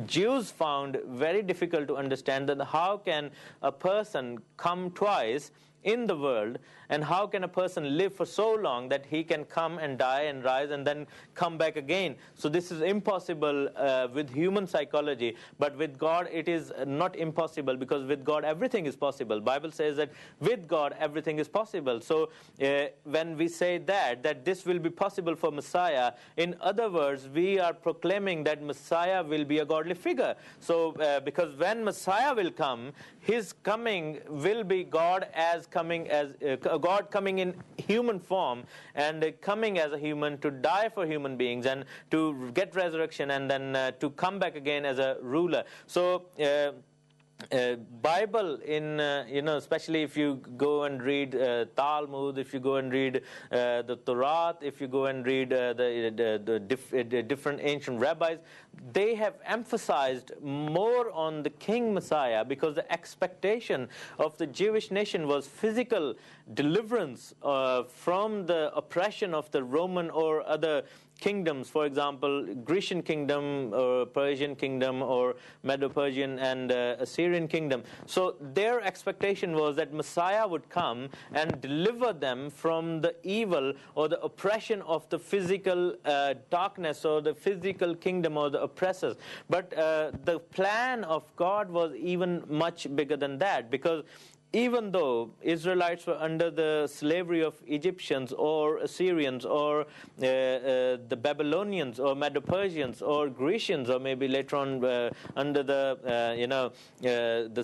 Jews found very difficult to understand, that how can a person come twice in the world, and how can a person live for so long that he can come and die and rise and then come back again? So this is impossible with human psychology, but with God it is not impossible, because with God everything is possible. Bible says that with God everything is possible. So when we say that this will be possible for Messiah, in other words, we are proclaiming that Messiah will be a godly figure. So because when Messiah will come, his coming will be God coming in human form, and coming as a human to die for human beings and to get resurrection, and then to come back again as a ruler. So Bible in especially if you go and read Talmud, if you go and read the Torah, if you go and read the different ancient rabbis, they have emphasized more on the King Messiah, because the expectation of the Jewish nation was physical deliverance from the oppression of the Roman or other kingdoms. For example, Grecian kingdom or Persian kingdom or Medo-Persian and Assyrian kingdom. So their expectation was that Messiah would come and deliver them from the evil or the oppression of the physical darkness or the physical kingdom or the oppressors. But the plan of God was even much bigger than that, because even though Israelites were under the slavery of Egyptians or Assyrians or the Babylonians or Medo-Persians or Grecians, or maybe later on under the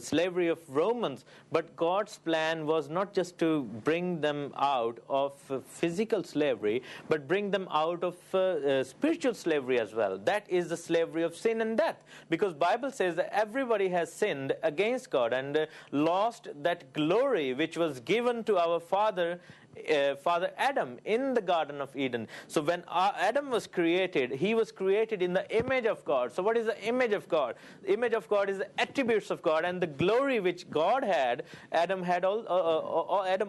slavery of Romans, but God's plan was not just to bring them out of physical slavery, but bring them out of spiritual slavery as well. That is the slavery of sin and death, because Bible says that everybody has sinned against God and lost that glory which was given to our father Adam in the Garden of Eden. So when Adam was created, he was created in the image of God. So what is the image of God? The image of God is the attributes of God, and the glory which God had, Adam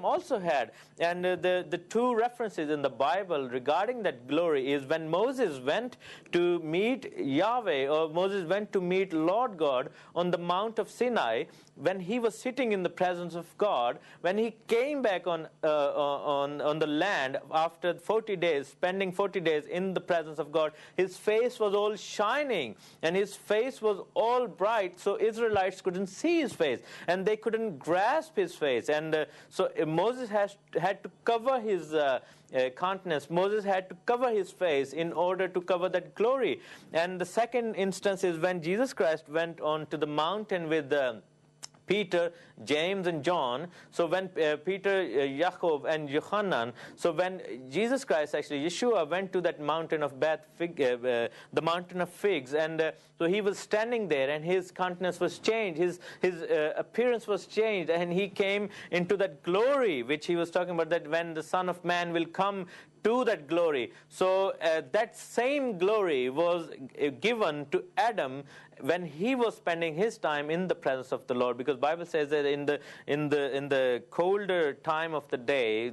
also had. And the two references in the Bible regarding that glory is when Moses went to meet Yahweh, or Moses went to meet Lord God on the Mount of Sinai. When he was sitting in the presence of God, when he came back on the land after 40 days, spending 40 days in the presence of God, his face was all shining and his face was all bright, so Israelites couldn't see his face and they couldn't grasp his face. And so Moses had to cover his countenance. Moses had to cover his face in order to cover that glory. And the second instance is when Jesus Christ went on to the mountain with Peter, James and John. So when Peter, Jacob and Yohanan, so when Jesus Christ, actually Yeshua, went to that mountain of the mountain of figs, and so he was standing there and his countenance was changed, his appearance was changed, and he came into that glory which he was talking about, that when the Son of Man will come to that glory. So that same glory was given to Adam when he was spending his time in the presence of the Lord, because Bible says that in the colder time of the day,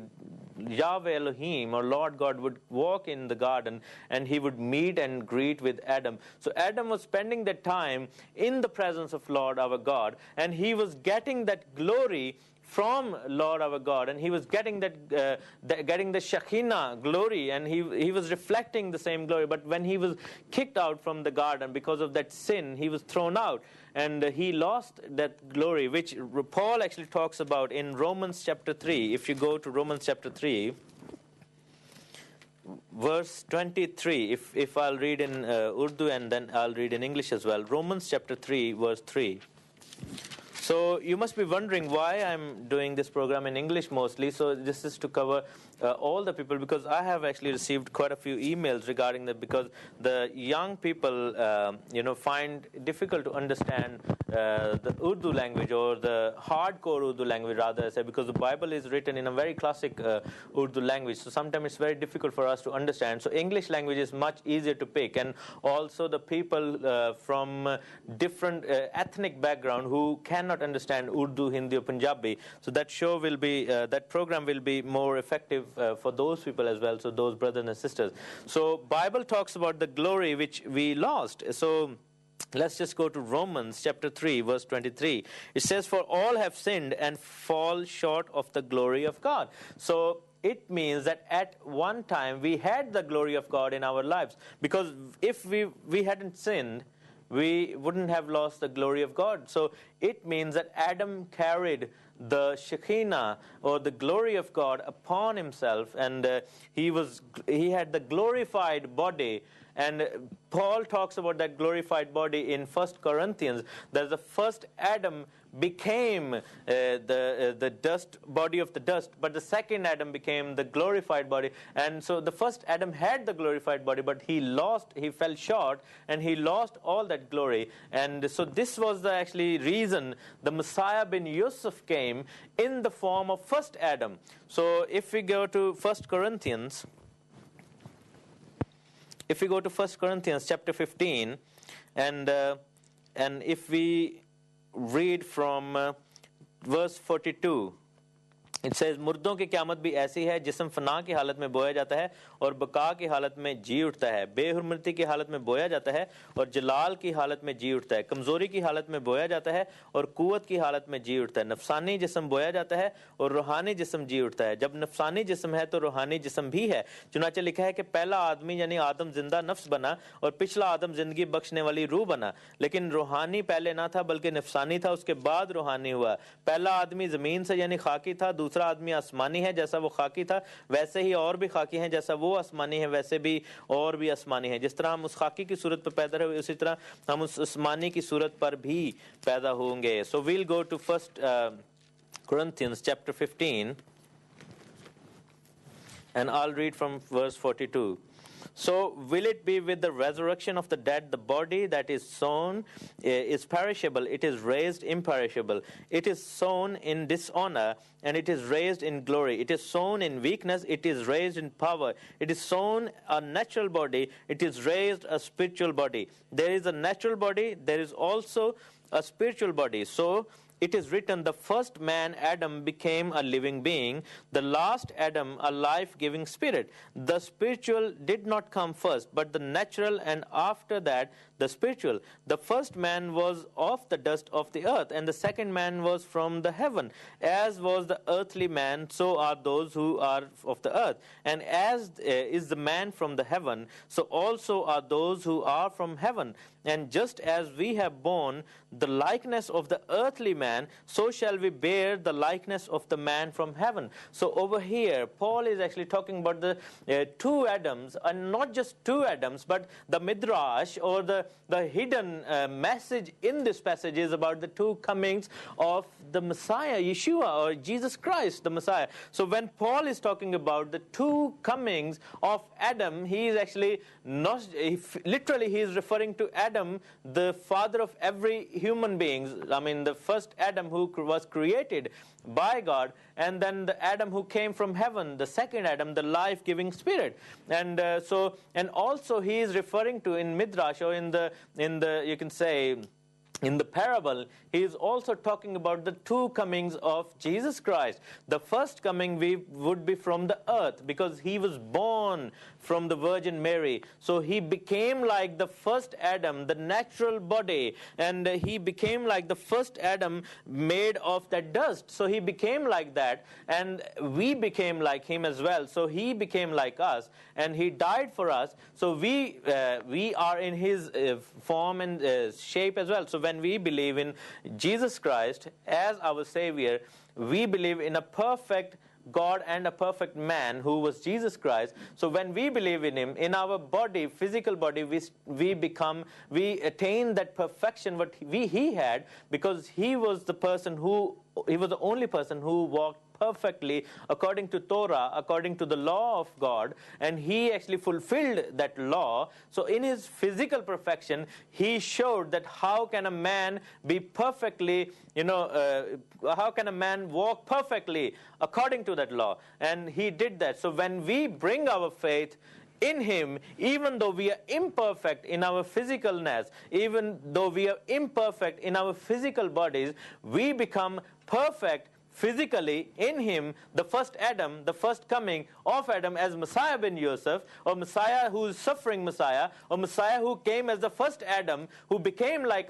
Yahweh Elohim, or Lord God, would walk in the garden and he would meet and greet with Adam. So Adam was spending that time in the presence of Lord our God, and he was getting that glory from Lord our God, and he was getting getting the Shekinah glory, and he was reflecting the same glory. But when he was kicked out from the garden because of that sin, he was thrown out, and he lost that glory, which Paul actually talks about in Romans chapter 3. If you go to Romans chapter 3, verse 23, if I'll read in Urdu and then I'll read in English as well. Romans chapter 3, verse 3. So you must be wondering why I'm doing this program in English mostly. So this is to cover all the people, because I have actually received quite a few emails regarding that, because the young people find it difficult to understand the Urdu language, or the hardcore Urdu language rather, I say, because the Bible is written in a very classic Urdu language. So sometimes it's very difficult for us to understand. So English language is much easier to pick, and also the people from different ethnic background who cannot understand Urdu, Hindi or Punjabi. So that show will be, that program will be more effective for those people as well, so those brothers and sisters. So Bible talks about the glory which we lost. So Let's just go to Romans chapter 3, verse 23. It says, "For all have sinned and fall short of the glory of God." So it means that at one time we had the glory of God in our lives. Because if we hadn't sinned, we wouldn't have lost the glory of God. So it means that Adam carried the Shekinah, or the glory of God, upon himself, and he had the glorified body. And Paul talks about that glorified body in 1 Corinthians, that the first Adam became the dust, body of the dust, but the second Adam became the glorified body. And so the first Adam had the glorified body, but he fell short, and he lost all that glory. And so this was the actually reason the Messiah bin Yusuf came in the form of first Adam. So if we go to 1 Corinthians, chapter 15, and if we read from verse 42, it says, "मुर्दों की क़यामत भी ऐसी है, जिस्म फना की हालत में बोया जाता है और बका की हालत में जी उठता है, बेहुरमती की हालत में बोया जाता है और जलाल की हालत में जी उठता है, कमज़ोरी की हालत में बोया जाता है और कुव्वत की हालत में जी उठता है, नफसानी जिस्म बोया जाता है और रूहानी जिस्म जी उठता है। जब नफसानी जिस्म है तो रूहानी जिस्म भी है। चुनांचे लिखा है कि पहला आदमी यानी आदम जिंदा नफ्स बना और पिछला आदम जिंदगी बख्शने वाली रूह बना, लेकिन रूहानी पहले ना था बल्कि नफसानी था, उसके बाद रूहानी हुआ। पहला आदमी ज़मीन से यानी खाकी था, दूसरा आदमी आसमानी है, जैसा वो खाकी था वैसे ही और भी खाकी हैं, जैसा वो आसमानी है वैसे भी और भी आसमानी है। जिस तरह हम उस खाकी की सूरत पर पैदा हुए, उसी तरह हम उस आसमानी की सूरत पर भी पैदा होंगे। So we'll go to 1 Corinthians chapter 15, and I'll read from verse 42. "So will it be with the resurrection of the dead? The body that is sown is perishable, it is raised imperishable. It is sown in dishonor, and it is raised in glory. It is sown in weakness, it is raised in power. It is sown a natural body, it is raised a spiritual body. There is a natural body, there is also a spiritual body. So it is written, the first man, Adam, became a living being, the last Adam, a life-giving spirit. The spiritual did not come first, but the natural, and after that, the spiritual. The first man was of the dust of the earth, and the second man was from the heaven. As was the earthly man, so are those who are of the earth. And as is the man from the heaven, so also are those who are from heaven. And just as we have borne the likeness of the earthly man, so shall we bear the likeness of the man from heaven." So over here, Paul is actually talking about the two Adams, and not just two Adams, but the Midrash, or the hidden message in this passage is about the two comings of the Messiah, Yeshua, or Jesus Christ, the Messiah. So when Paul is talking about the two comings of Adam, he is actually not, literally he is referring to Adam, the father of every human being. I mean, the first Adam who was created by God, and then the Adam who came from heaven, the second Adam, the life-giving spirit. And and also he is referring to in Midrash, or in the you can say in the parable, he is also talking about the two comings of Jesus Christ. The first coming would be from the earth, because he was born from the Virgin Mary. So he became like the first Adam, the natural body, and he became like the first Adam made of that dust. So he became like that, and we became like him as well. So he became like us, and he died for us. So we are in his form and shape as well. So when we believe in Jesus Christ as our Savior, we believe in a perfect God and a perfect man who was Jesus Christ. So when we believe in him, in our body, physical body, we attain that perfection what he had, because he was the only person who walked perfectly according to Torah, according to the law of God, and he actually fulfilled that law. So in his physical perfection, he showed that how can a man be perfectly, how can a man walk perfectly according to that law? And he did that. So when we bring our faith in him, even though we are imperfect in our physicalness, even though we are imperfect in our physical bodies, we become perfect physically in him the first Adam, the first coming of Adam as Messiah ben Yosef, or Messiah who is suffering Messiah, or Messiah who came as the first Adam, who became like a